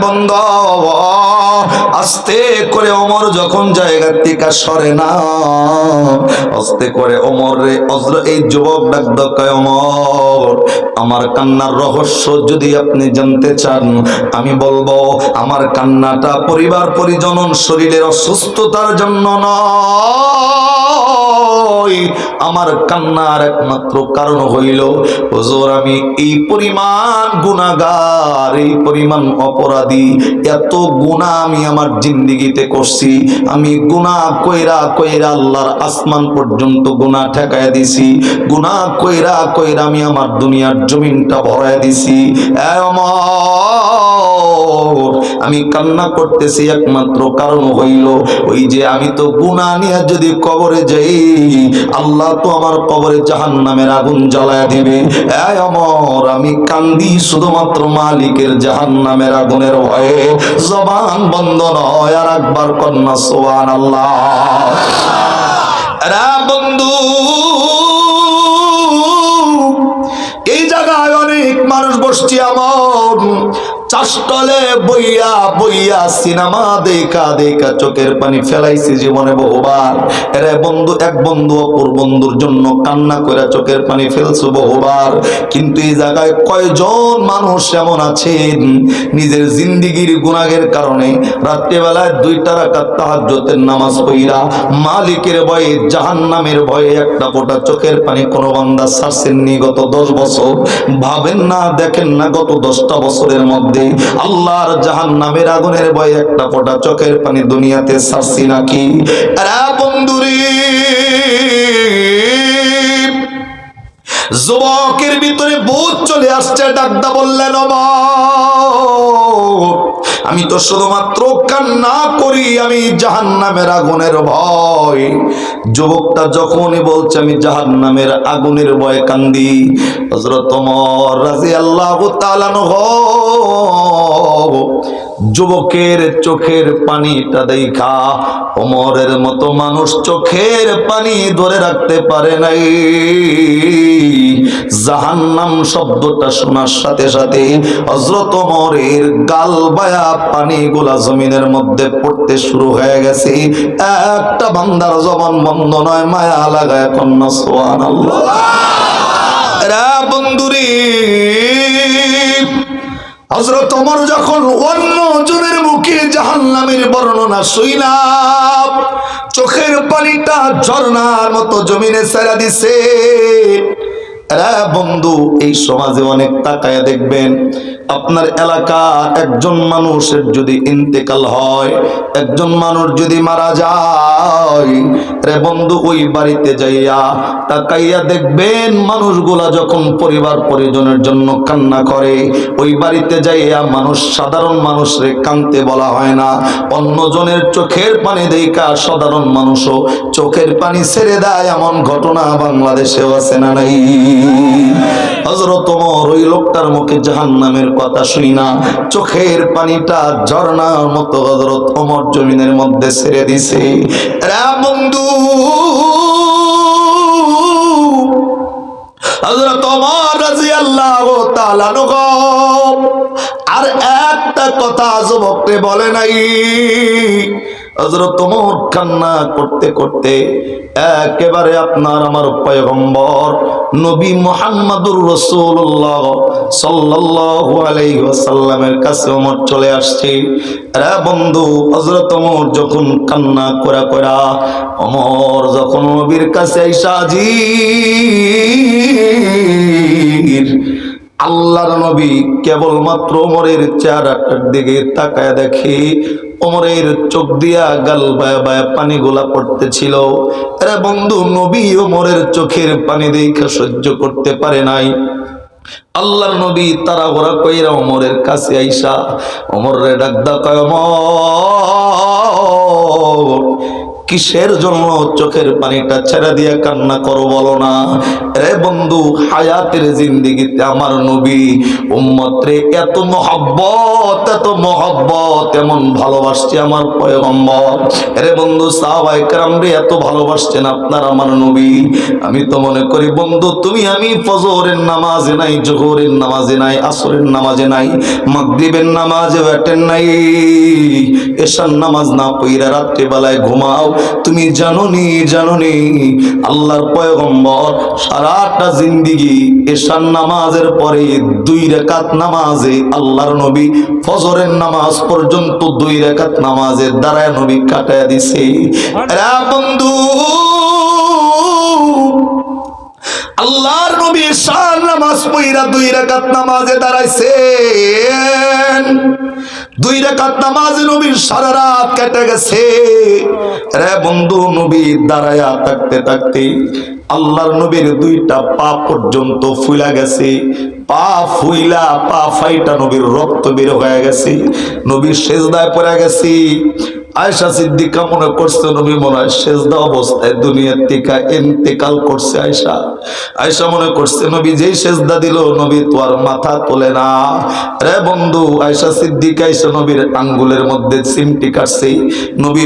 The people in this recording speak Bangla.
বন্ধু আস্তে করে ওমর যখন জায়গা থেকে সরে না, আস্তে করে ওমর রে এই যুবক ডাক কয়, ওমর আমার কান্নার রহস্য যদি আপনি জানতে চান আমি বলবো, আমার কান্নাটা পরিবার পরিজন শরীরের অসুস্থতার জন্য নয়, আমার কান্নার একমাত্র কারণ হইল হুজুর আমি এই পরিমাণ গুনাহগার, এই পরিমাণ অপরাধী, এত গুনাহ আমি আমার জিন্দেগিতে করছি, আমি গুনাহ কইরা কইরা আল্লাহর আসমান পর্যন্ত গুনাহ ঠেকায়া দিছি, গুনাহ কইরা কইরা আমি আমার দুনিয়ার জমিনটা ভরায়া দিছি। আমি কান্না করতেছি একমাত্র কারণ হইল ওই যে আমি তো গুনাহ নিয়ে যদি কবরে যাই আল্লাহ তো আমার কবরে জাহান্নামের আগুন জ্বালায়া দিবে। ওমর আমি কান্দি শুধুমাত্র মালিকের জাহান্নামের আগুনের ভয়ে। জবান বন্ধ নয়, আর একবার কন্যা সুবহানাল্লাহ। রা বন্ধু এই জায়গায় অনেক মানুষ বসছি, আমার চাষতলে বইয়া বইয়া সিনেমা দেখা দেখা চোখের পানি ফেলাইছে জীবনে বহুবার। এরে বন্ধু এক বন্ধু অপর বন্ধুর জন্য কান্না করে চোখের পানি ফেলছো বহুবার, কিন্তু এই জায়গায় কয়জন মানুষ এমন আছেন নিজের জিন্দিগির গুনাহের কারণে রাত্রিবেলায় 2 রাকাত তাহাজ্জুদের নামাজ পড়া মালিকের ভয়ে জাহান্নামের ভয়ে একটা ফোঁটা চোখের পানি কোনো বান্দা ছাড়ছেননি গত 10 বছর। ভাবেন না, দেখেন না গত 10টা বছরের মধ্যে আল্লাহর জাহান্নামের আগুনের ভয়ে একটা ফোঁটা চোখের পানি দুনিয়াতে ছাড়ছি নাকি? আরে বন্ধুরে যুবকের ভিতরে ভূত চলে আসছে, ডাকদা বললেন আমি তো শুধুমাত্র কান্না করি আমি জাহান্নামের আগুনের ভয়। যুবকটা যখনই বলছে আমি জাহান্নামের আগুনের ভয়ে কান্দি, হযরত ওমর রাদিয়াল্লাহু তাআলা যুবকের চোখের পানিটা দেখা ওমরের মতো মানুষ চোখের পানি ধরে রাখতে পারে নাই। জাহান্নাম শব্দটা শোনার সাথে সাথে হযরত ওমরের গাল বায়া পানিগুলা জমিনের মধ্যে পড়তে শুরু হয়ে গেছে। একটা বান্দার জবান বন্ধ নয়, মায়া লাগায় কন্যা সুবহানাল্লাহ। রা বন্ধুরে হযরত ওমর যখন অন্য জনের মুখে জাহান্নামের বর্ণনা শুইনা চোখের পানিটা ঝর্ণার মতো জমিনে ছেড়ে দিছে। বন্ধু এই সমাজে অনেক তাকায়া দেখবেন আপনার এলাকা একজন মানুষের যদি ইন্তেকাল হয়, একজন মানুষ যদি মারা যায়, রে বন্ধু ওই বাড়িতে যাইয়া তাকাইয়া দেখবেন মানুষগুলা যখন পরিবার পরিজনের জন্য কান্না করে, ওই বাড়িতে যাইয়া মানুষ সাধারণ মানুষরে কাঁদতে বলা হয় না, অন্যজনের চোখের পানি দেখা সাধারণ মানুষও চোখের পানি ছেড়ে দেয়। এমন ঘটনা বাংলাদেশেও আছে না নাই? হযরত ওমর ওই লোকটার মুখে জাহান্নামের কথা শুনি না চোখের পানিটা ঝর্ণার মতো হযরত ওমর জমিনের মধ্যে ছেড়ে দিছে। রে বন্ধু হযরত ওমর রাদিয়াল্লাহু তাআলা আর একটা কথা যুবককে বলে নাই। হযরত ওমর কান্না করতে করতে একেবারে আপনার আমার পয়গম্বর নবী মুহাম্মদুর রাসূলুল্লাহ সাল্লাল্লাহু আলাইহি ওয়াসাল্লামের কাছে ওমর চলে আসছে। রে বন্ধু হযরত ওমর যখন কান্না করা করা ওমর যখন নবীর কাছে আইসা হাজির, আল্লাহর নবী কেবলমাত্র ওমরের চেহারাটার দিকে তাকায় দেখে ওমরের চোখ দিয়া গাল বায়া বায়া পানিগুলা পড়তেছিল। আরে বন্ধু নবী ওমরের চোখের পানি দেখে সহ্য করতে পারে নাই। আল্লাহর নবী তাড়াহুড়া কইরা ওমরের কাছে আইসা ওমরে ডাকদা কয়, ওমর কিসের জন্য চোখের পানিটা ছেড়ে দিয়ে কান্না করো বলো না? রে বন্ধু হায়াতের জিন্দেগিতে আমার নবী উম্মতরে এত মহব্বত এত এত মহব্বত, এমন ভালোবাসছে আমার পয়গম্বর। আরে বন্ধু, সাহাবায়ে কেরাম রে এত ভালোবাসছেন আপনার আমার নবী। আমি তো মনে করি বন্ধু, তুমি আমি ফজরের নামাজে নাই, জোহরের নামাজে নাই, আসরের নামাজে নাই, মাগরিবের নামাজে ব্যাটেন নাই, এশার নামাজ না পইরা রাত্রে বেলায় ঘুমাও। তুমি জানোনি আল্লাহর পয়গম্বর সারাটা জিন্দেগি এশার নামাজের পরে 2 রাকাত নামাজে আল্লাহর নবী ফজরের নামাজ পর্যন্ত 2 রাকাত নামাজে দাঁড়ায় নবী কাটায় দিছে। এরা বন্ধু, আল্লাহর নবী এশার নামাজ পড়া 2 রাকাত নামাজে দাঁড়াইছেন। 2 রাকাত নামাজে নবীর সারা রাত কেটে গেছে। রে বন্ধু, নবী দাঁড়ায়া থাকতে থাকতে আল্লাহর নবীর 2টা পা পর্যন্ত ফুলা গেছে। পা ফুইলা, পা ফাইটা নবীর রক্ত বের হয়ে গেছে। নবীর সেজদায় পড়ে গেছে। আয়েশা সিদ্দিকা মনে করছে নবী মনে হয় সেজদা অবস্থায় দুনিয়ার থেকে ইন্তেকাল করছে। আয়েশা মনে করছে নবী যেই সেজদা দিল নবী তো আর মাথা তোলে না। রে বন্ধু, আয়েশা সিদ্দিকা এসে নবীর আঙ্গুলের মধ্যে চিমটি কাটছে। নবী